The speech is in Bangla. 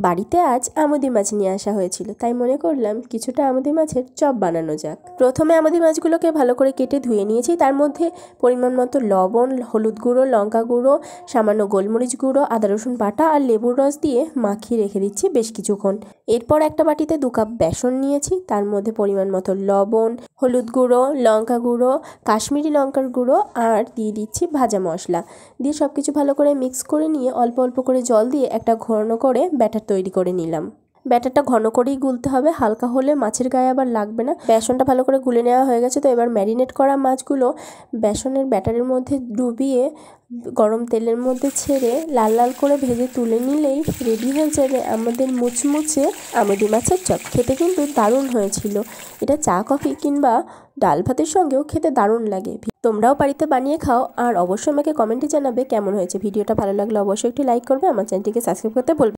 বাড়িতে আজ আমুদি মাছ নিয়ে আসা হয়েছিল, তাই মনে করলাম কিছুটা আমুদি মাছের চপ বানানো যাক। প্রথমে আমুদি মাছগুলোকে ভালো করে কেটে ধুয়ে নিয়েছি। তার মধ্যে পরিমাণ মতো লবণ, হলুদ গুঁড়ো, লঙ্কা গুঁড়ো, সামান্য গোলমরিচ গুঁড়ো, আদা রসুন বাটা আর লেবুর রস দিয়ে মাখিয়ে রেখে দিচ্ছি বেশ কিছুক্ষণ। এরপর একটা বাটিতে 2 কাপ বেসন নিয়েছি। তার মধ্যে পরিমাণ মতো লবণ, হলুদ গুঁড়ো, লঙ্কা গুঁড়ো, কাশ্মীরি লঙ্কার গুঁড়ো আর দিয়ে দিচ্ছি ভাজা মশলা দিয়ে সব কিছু ভালো করে মিক্স করে নিয়ে অল্প অল্প করে জল দিয়ে একটা ঘন করে ব্যাটার তৈরি করে নিলাম। ব্যাটারটা ঘন করেই গুলতে হবে, হালকা হলে মাছের গায়ে আবার লাগবে না। বেসনটা ভালো করে গুলে নেওয়া হয়ে গেছে। তো এবার ম্যারিনেট করা মাছগুলো বেসনের ব্যাটারের মধ্যে ডুবিয়ে গরম তেলের মধ্যে ছেড়ে লাল লাল করে ভেজে তুলে নিলেই রেডি হয়ে যাবে আমাদের মুচমুচে আমুদি মাছের চপ। খেতে কিন্তু দারুণ হয়েছিল। এটা চা, কফি কিংবা ডাল ভাতের সঙ্গেও খেতে দারুণ লাগে। তোমরাও বাড়িতে বানিয়ে খাও আর অবশ্যই আমাকে কমেন্টে জানাবে কেমন হয়েছে। ভিডিওটা ভালো লাগলে অবশ্যই একটি লাইক করবে, আমার চ্যানেলটিকে সাবস্ক্রাইব করতে ভুলবে না।